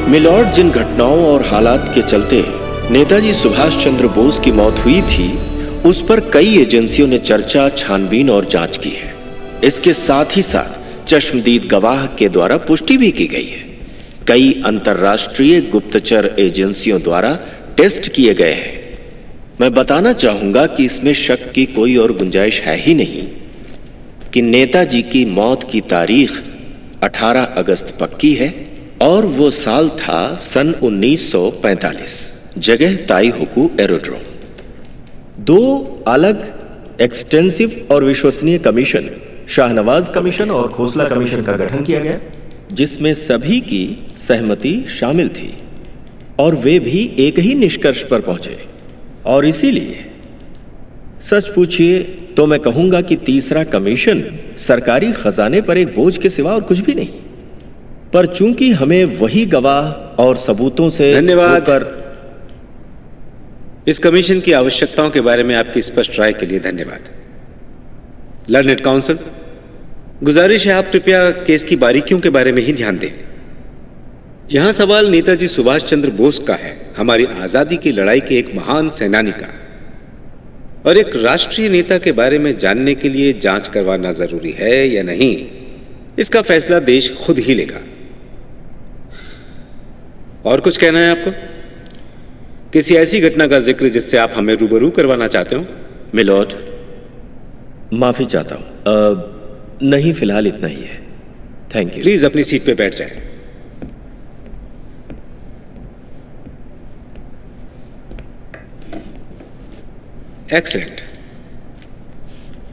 Milord, जिन घटनाओं और हालात के चलते नेताजी सुभाष चंद्र बोस की मौत हुई थी, उस पर कई एजेंसियों ने चर्चा, छानबीन और जांच की है। इसके साथ ही साथ चश्मदीद गवाह के द्वारा पुष्टि भी की गई है। कई अंतर्राष्ट्रीय गुप्तचर एजेंसियों द्वारा टेस्ट किए गए हैं। मैं बताना चाहूंगा कि इसमें शक की कोई और गुंजाइश है ही नहीं कि नेताजी की मौत की तारीख 18 अगस्त पक्की है और वो साल था सन 1945। जगह ताई हुकू एरोड्रोम। दो अलग एक्सटेंसिव और विश्वसनीय कमीशन, शाहनवाज कमीशन और खोसला कमीशन का गठन किया गया, जिसमें सभी की सहमति शामिल थी और वे भी एक ही निष्कर्ष पर पहुंचे। और इसीलिए सच पूछिए तो मैं कहूंगा कि तीसरा कमीशन सरकारी खजाने पर एक बोझ के सिवा और कुछ भी नहीं। पर चूंकि हमें वही गवाह और सबूतों से धन्यवाद। इस कमीशन की आवश्यकताओं के बारे में आपकी स्पष्ट राय के लिए धन्यवाद। लर्नेड काउंसिल, गुजारिश है आप कृपया केस की बारीकियों के बारे में ही ध्यान दें। यहां सवाल नेताजी सुभाष चंद्र बोस का है, हमारी आजादी की लड़ाई के एक महान सेनानी का। और एक राष्ट्रीय नेता के बारे में जानने के लिए जांच करवाना जरूरी है या नहीं, इसका फैसला देश खुद ही लेगा। और कुछ कहना है आपको? किसी ऐसी घटना का जिक्र जिससे आप हमें रूबरू करवाना चाहते हो? मिलॉर्ड, माफी चाहता हूं, नहीं, फिलहाल इतना ही है। Thank you. प्लीज अपनी सीट पे बैठ जाए। एक्सीलेंट।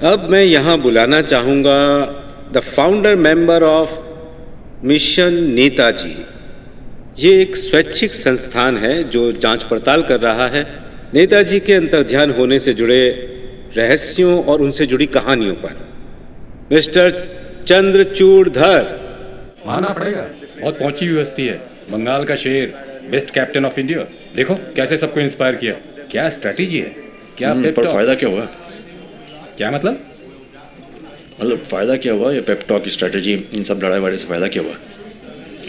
अब मैं यहां बुलाना चाहूंगा the founder member of mission Netaji. ये एक स्वैच्छिक संस्थान है जो जांच पड़ताल कर रहा है नेताजी के अंतर्ध्यान होने से जुड़े रहस्यों और उनसे जुड़ी कहानियों पर। मिस्टर चंद्रचूड़धर। मानना पड़ेगा, बहुत पहुंची हुई हस्ती है। बंगाल का शेर, बेस्ट कैप्टन ऑफ इंडिया। देखो कैसे सबको इंस्पायर किया। क्या स्ट्रेटेजी है, क्या पर फायदा क्या हुआ? क्या मतलब फायदा क्या हुआ? ये पेप टॉक की स्ट्रेटेजी, इन सब लड़ाई वाड़े से फायदा क्या हुआ?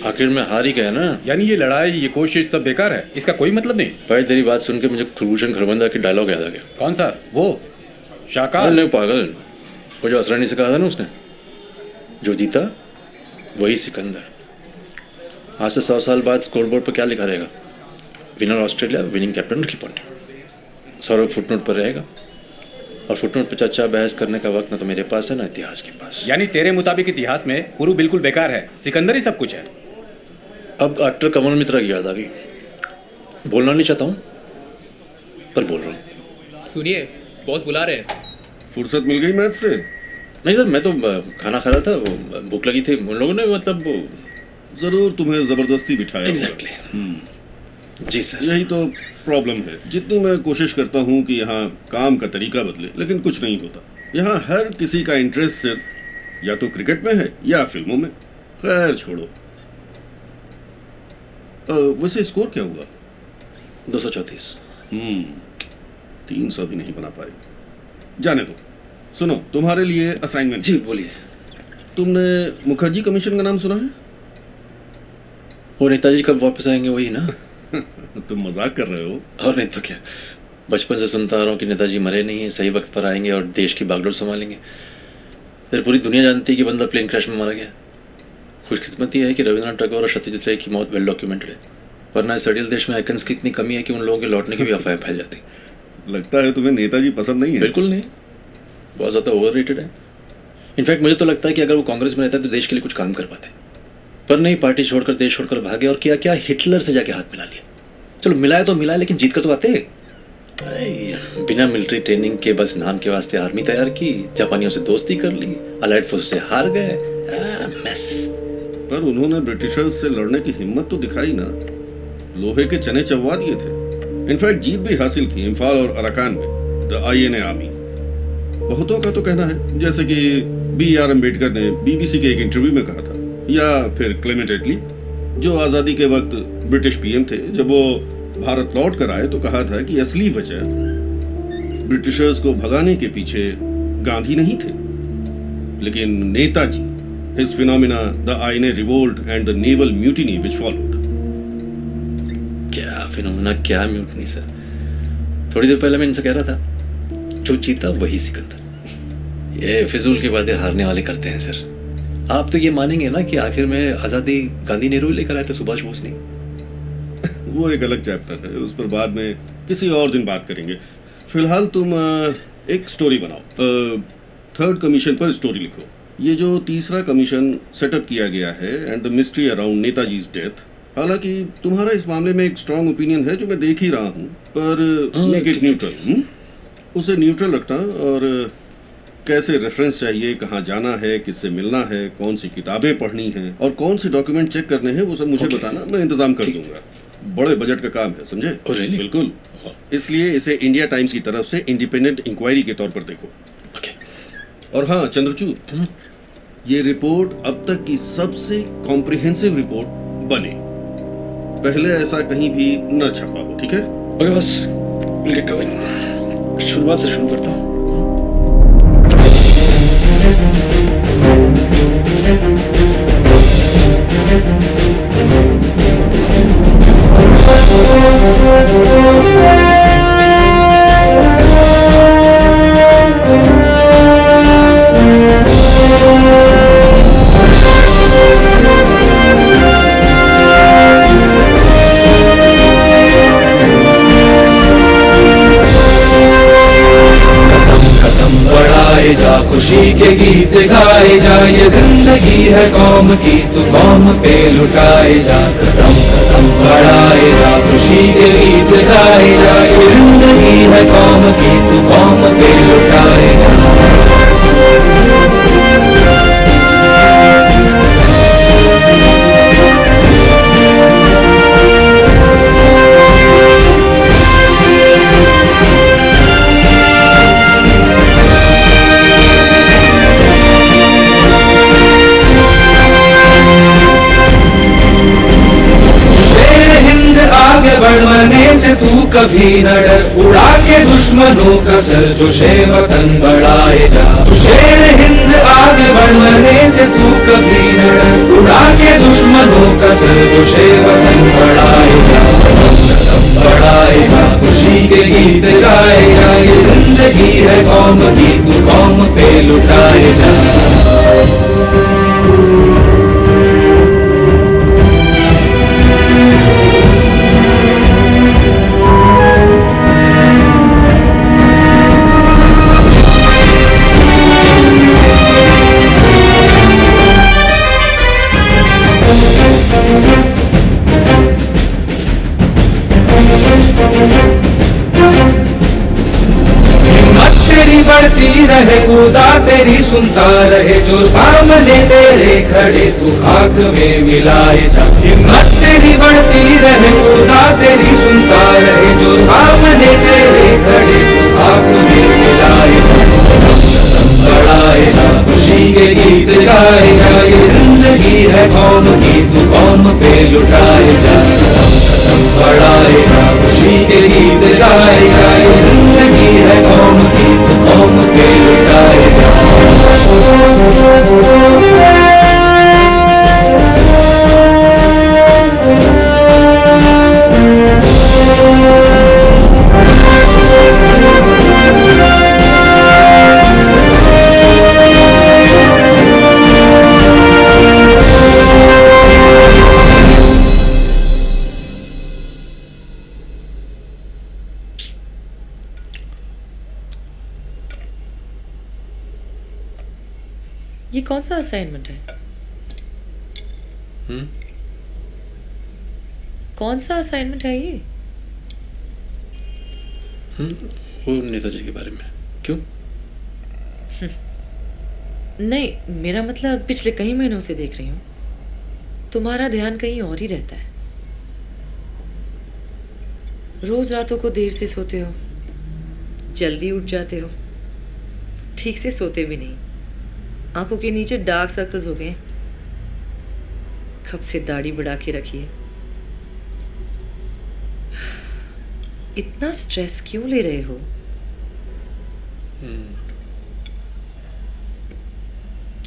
आखिर में हार ही गया ना। यानी ये लड़ाई, ये कोशिश सब बेकार है, इसका कोई मतलब नहीं। भाई तेरी बात सुन के मुझे कुलभूषण खरबंदा की डायलॉग याद आ गया। कौन सा? वो शाकाल? नहीं पागल, वो जो असरानी से कहा था ना उसने, जो जीता वही सिकंदर। आज से 100 साल बाद स्कोरबोर्ड पर क्या लिखा रहेगा? Winner Australia, winning captain Ricky Ponting. Saurabh footnote पर रहेगा। और फुटनोट पे चर्चा बहस करने का वक्त ना तो मेरे पास है ना इतिहास के पास। यानी तेरे मुताबिक इतिहास में पुरु बिल्कुल बेकार है, सिकंदर ही सब कुछ है। अब एक्टर कमल मित्रा की याद आ गई। बोलना नहीं चाहता हूँ पर बोल रहा हूँ। सुनिए, बॉस बुला रहे हैं। फुर्सत मिल गई मैच से? नहीं सर, मैं तो खाना खा रहा था, वो भूख लगी थी उन लोगों ने, मतलब वो जरूर तुम्हें जबरदस्ती बिठाया। एग्जैक्टली। जी सर, यही तो प्रॉब्लम है। जितनी मैं कोशिश करता हूँ कि यहाँ काम का तरीका बदले, लेकिन कुछ नहीं होता। यहाँ हर किसी का इंटरेस्ट सिर्फ या तो क्रिकेट में है या फिल्मों में। खैर छोड़ो। वैसे स्कोर क्या हुआ? 234। 300 भी नहीं बना पाए। जाने दो। सुनो, तुम्हारे लिए असाइनमेंट। जी बोलिए। तुमने मुखर्जी कमीशन का नाम सुना है? वो नेताजी कब वापस आएंगे वही ना? तुम मजाक कर रहे हो? और नहीं तो क्या। बचपन से सुनता आ रहा हूँ कि नेताजी मरे नहीं हैं, सही वक्त पर आएंगे और देश की बागडोर संभालेंगे। फिर पूरी दुनिया जानती है कि बंदा प्लेन क्रैश में मारा गया। खुशकिस्मती है कि रविंद्रनाथ टैगोर और सत्यजीत रे की मौत वेल डॉक्यूमेंटेड है, वरना इस अड़ियल देश में आइकन्स की इतनी कमी है कि उन लोगों के लौटने की भी अफवाहें फैल जाती। लगता है तुम्हें नेताजी पसंद नहीं है। बिल्कुल नहीं, बहुत ज़्यादा ओवररेटेड है। इनफैक्ट मुझे तो लगता है कि अगर वो कांग्रेस में रहता है तो देश के लिए कुछ काम कर पाते, पर नहीं, पार्टी छोड़कर देश छोड़कर भागे और किया क्या, हिटलर से जाके हाथ मिला लिया। चलो मिलाया तो मिलाया, लेकिन जीत कर तो आते। बिना मिलिट्री ट्रेनिंग के बस नाम के वास्ते आर्मी तैयार की, जापानियों से दोस्ती कर ली, अलाइड फोर्स से हार गए। मैस। पर उन्होंने ब्रिटिशर्स से लड़ने की हिम्मत तो दिखाई ना, लोहे के चने चबवा दिए थे। इनफैक्ट जीत भी हासिल की इम्फाल और अराकान में, द INA आर्मी। बहुतों का तो कहना है, जैसे कि BR अम्बेडकर ने BBC के एक इंटरव्यू में कहा था, या फिर क्लेमेंट एटली जो आज़ादी के वक्त ब्रिटिश PM थे, जब वो भारत लौट कर आए तो कहा था कि असली वजह ब्रिटिशर्स को भगाने के पीछे गांधी नहीं थे, लेकिन Netaji, his phenomena, the INA revolt and the naval mutiny which followed। क्या फिनोमेना, क्या म्यूटनी सर। थोड़ी देर पहले मैं इनसे कह रहा था जो जीता वही सिकंदर। ये फिजूल की बातें हारने वाले करते हैं सर। आप तो ये मानेंगे ना कि आखिर में आज़ादी गांधी नेहरू लेकर आए थे, सुभाष बोस नहीं। वो एक अलग चैप्टर है, उस पर बाद में किसी और दिन बात करेंगे। फिलहाल तुम एक स्टोरी बनाओ, थर्ड कमीशन पर स्टोरी लिखो। ये जो तीसरा कमीशन सेटअप किया गया है and the mystery around Netaji death, हालांकि तुम्हारा इस मामले में एक स्ट्रांग ओपिनियन है जो मैं देख ही रहा हूँ, पर मेक इट न्यूट्रल। उसे न्यूट्रल रखना, और कैसे रेफरेंस चाहिए, कहाँ जाना है, किससे मिलना है, कौन सी किताबें पढ़नी हैं और कौन से डॉक्यूमेंट चेक करने हैं, वो सब मुझे बताना, मैं इंतजाम कर दूंगा। बड़े बजट का काम है, समझे? बिल्कुल। इसलिए इसे इंडिया टाइम्स की तरफ से इंडिपेंडेंट इंक्वायरी के तौर पर देखो। और हाँ चंद्रचूड़, ये रिपोर्ट अब तक की सबसे कॉम्प्रिहेंसिव रिपोर्ट बने। पहले ऐसा कहीं भी न छपा हो, ठीक है? ओके बस, विल गेट गोइंग। शुरुआत से शुरू करता हूँ। खुशी के गीत गाए जा, ये जिंदगी है कौम की, तू कौम पे लुटाए जा। कदम कदम बढ़ाए जा, खुशी के गीत गाए जा, ये जिंदगी है कौम की, तू कौम पे लुटाए जा। बढ़ने से तू कभी न डर, उड़ा के दुश्मनों का सर जो शेर वतन बढ़ाए जा। तू शेर हिंद आगे बढ़ने से तू कभी न डर, उड़ा के दुश्मनों का सर जो शेर वतन बढ़ाए जा। कदम बढ़ाए जा, खुशी के गीत गाए जा, ये जिंदगी है कौम की, तू कौम पे लुटाए जा। बढ़ती रहे खुदा तेरी सुनता रहे, जो सामने तेरे खड़े तू खाक में मिलाए जा। हिम्मत तेरी बढ़ती रहे खुदा तेरी सुनता रहे, जो सामने तेरे खड़े तू खाक में मिलाए जा। कदम बढ़ाए जा, खुशी के गीत गाए जा, ये जिंदगी है कौम की, तू कौम पे लुटाए जा। कदम बढ़ाए जा, खुशी के गीत गाए जा, ये जिंदगी है कौम की, तू कौम पे लुटाए जा। ये कौन सा असाइनमेंट है? कौन सा असाइनमेंट है ये? वो नेताजी के बारे में। क्यों? नहीं, मेरा मतलब पिछले कई महीनों से देख रही हूँ तुम्हारा ध्यान कहीं और ही रहता है। रोज रातों को देर से सोते हो, जल्दी उठ जाते हो, ठीक से सोते भी नहीं, आंखों के नीचे डार्क सर्कल्स हो गए, कब से दाढ़ी बढ़ा के रखी है। इतना स्ट्रेस क्यों ले रहे हो?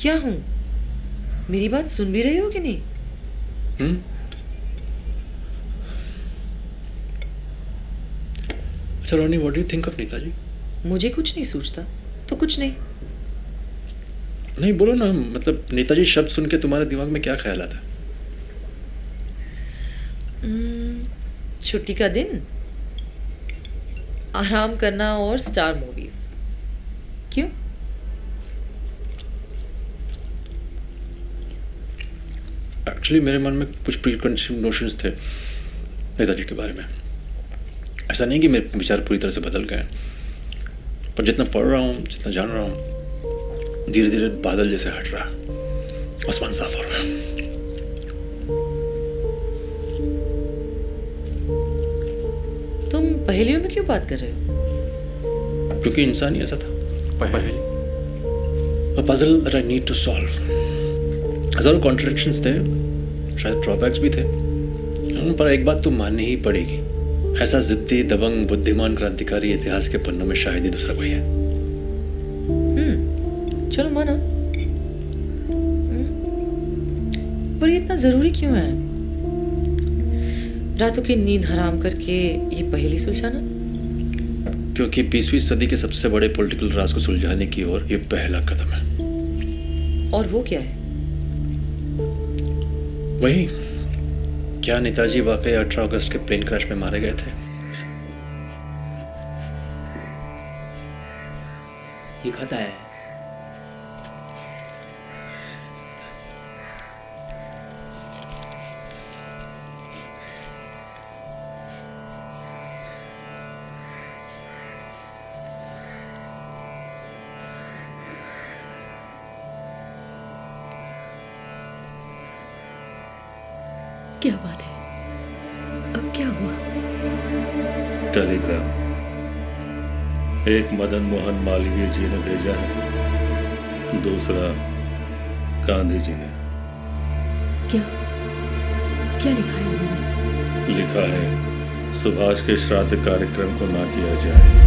क्या हूं? मेरी बात सुन भी रहे हो कि नहीं? अच्छा Ronnie, what do you think of Netaji? मुझे कुछ नहीं सूझता तो कुछ नहीं। नहीं बोलो ना, मतलब नेताजी शब्द सुन के तुम्हारे दिमाग में क्या ख्याल आता है? छुट्टी का दिन, आराम करना और स्टार मूवीज। क्यों? एक्चुअली मेरे मन में कुछ प्रीकंसीव्ड नोशंस थे नेताजी के बारे में। ऐसा नहीं कि मेरे विचार पूरी तरह से बदल गए, पर जितना पढ़ रहा हूँ, जितना जान रहा हूँ, धीरे धीरे बादल जैसे हट रहा, आसमान साफ हो रहा। तुम पहेलियों में क्यों बात कर रहे हो? क्योंकि इंसान ही ऐसा था, पहेली, a puzzle that I need to solve। हजारों कॉन्ट्रडिक्शंस थे, शायद ड्रॉबैक्स भी थे, पर एक बात तो माननी ही पड़ेगी, ऐसा जिद्दी, दबंग, बुद्धिमान क्रांतिकारी इतिहास के पन्नों में शायद ही दूसरा कोई है। चलो माना, पर ये इतना जरूरी क्यों है रातों की नींद हराम करके ये पहेली सुलझाना? क्योंकि 20वीं सदी के सबसे बड़े पॉलिटिकल राज को सुलझाने की ओर ये पहला कदम है। और वो क्या है? वही, क्या नेताजी वाकई 18 अगस्त के प्लेन क्रैश में मारे गए थे? ये खाता है। क्या बात है? अब क्या हुआ? टेलीग्राम एक मदन मोहन मालवीय जी ने भेजा है, दूसरा गांधी जी ने। क्या क्या लिखा है उन्होंने? लिखा है सुभाष के श्राद्ध कार्यक्रम को ना किया जाए।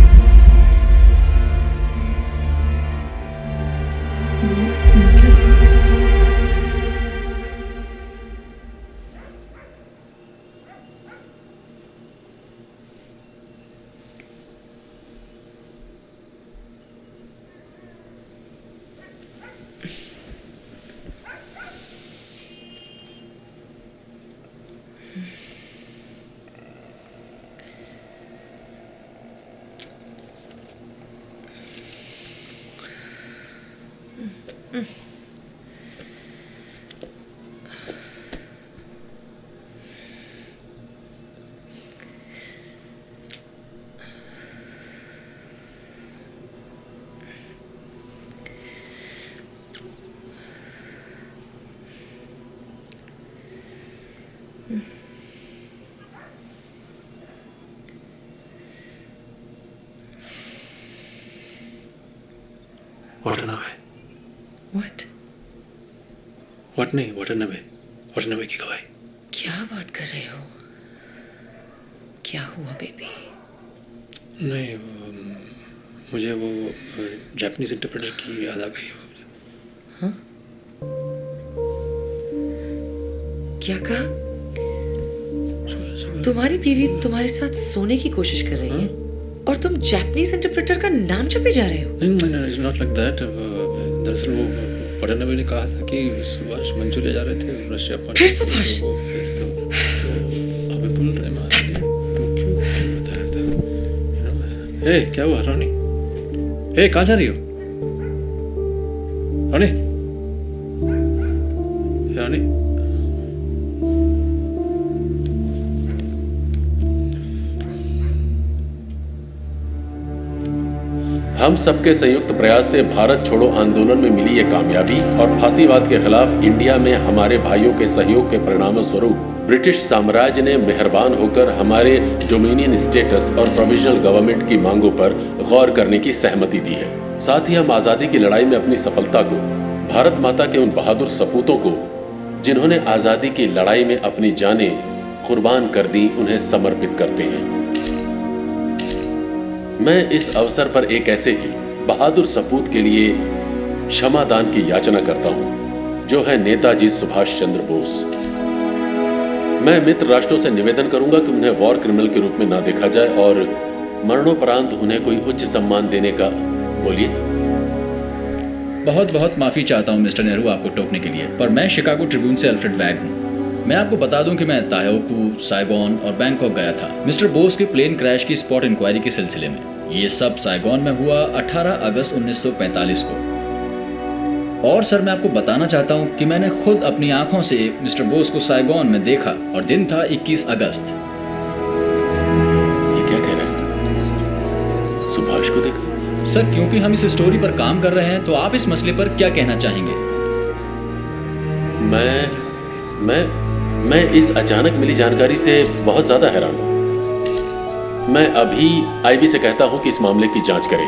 वाटनाबे। What? वाटनाबे की गवाही। क्या बात कर रहे हो? क्या हुआ बेबी? नहीं, मुझे वो जापानीज इंटरप्रेटर की याद आ गई। हाँ? क्या कहा? तुम्हारी बीवी तुम्हारे साथ सोने की कोशिश कर रही है और तुम जापानीज इंटरप्रेटर का नाम छपे जा रहे हो? नहीं, इट्स नॉट लाइक दैट। दरअसल वो वाटनाबे ने कहा था कि सुभाष मंचूरिया जा रहे थे रशिया पर। फिर सुभाष? अबे भूल रहे मैं क्यों बताया था? हे क्या हुआ रोनी? हे कहाँ जा रही हो रोनी? रोनी हम सबके संयुक्त प्रयास से भारत छोड़ो आंदोलन में मिली ये कामयाबी और फांसीवाद के खिलाफ इंडिया में हमारे भाइयों के सहयोग के परिणाम स्वरूप ब्रिटिश साम्राज्य ने मेहरबान होकर हमारे डोमिनियन स्टेटस और प्रोविजनल गवर्नमेंट की मांगों पर गौर करने की सहमति दी है। साथ ही हम आजादी की लड़ाई में अपनी सफलता को भारत माता के उन बहादुर सपूतों को जिन्होंने आजादी की लड़ाई में अपनी जानें कुर्बान कर दी, उन्हें समर्पित करते हैं। मैं इस अवसर पर एक ऐसे ही बहादुर सपूत के लिए क्षमादान की याचना करता हूं, जो है नेताजी सुभाष चंद्र बोस। मैं मित्र राष्ट्रों से निवेदन करूंगा कि उन्हें वॉर क्रिमिनल के रूप में ना देखा जाए और मरणोपरांत उन्हें कोई उच्च सम्मान देने का। बोलिए। बहुत बहुत माफी चाहता हूँ मिस्टर नेहरू आपको टोकने के लिए, पर मैं शिकागो ट्रिब्यून से अल्फ्रेड वैग हूँ। मैं आपको बता दूं कि मैं तायोकू, साइगोन और बैंकॉक गया था मिस्टर बोस के प्लेन क्रैश की स्पॉट इंक्वायरी के सिलसिले में। ये सब साइगोन में हुआ 18 अगस्त 1945 को। और सर मैं आपको बताना चाहता हूं कि मैंने खुद अपनी आंखों से मिस्टर बोस को साइगोन में देखा और दिन था 21 अगस्त। ये क्या कह रहे हैं? सुभाष को देखा? सर क्योंकि हम इस स्टोरी पर काम कर रहे हैं तो आप इस मसले पर क्या कहना चाहेंगे? मैं इस अचानक मिली जानकारी से बहुत ज्यादा हैरान हूं। मैं अभी आईबी से कहता हूं कि इस मामले की जांच करें।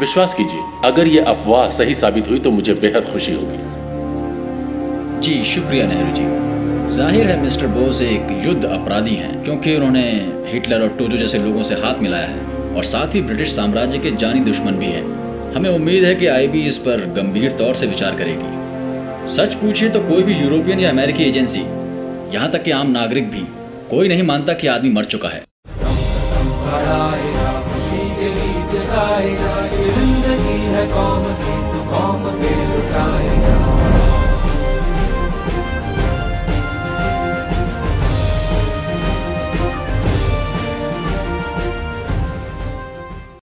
विश्वास कीजिए, अगर ये अफवाह सही साबित हुई तो मुझे बेहद खुशी होगी। जी शुक्रिया नेहरू जी। जाहिर है मिस्टर बोस एक युद्ध अपराधी हैं, क्योंकि उन्होंने हिटलर और टोजो जैसे लोगों से हाथ मिलाया है और साथ ही ब्रिटिश साम्राज्य के जानी दुश्मन भी हैं। हमें उम्मीद है कि आईबी इस पर गंभीर तौर से विचार करेगी। सच पूछिए तो कोई भी यूरोपियन या अमेरिकी एजेंसी, यहाँ तक कि आम नागरिक भी, कोई नहीं मानता कि आदमी मर चुका है। जिंदगी है कौम की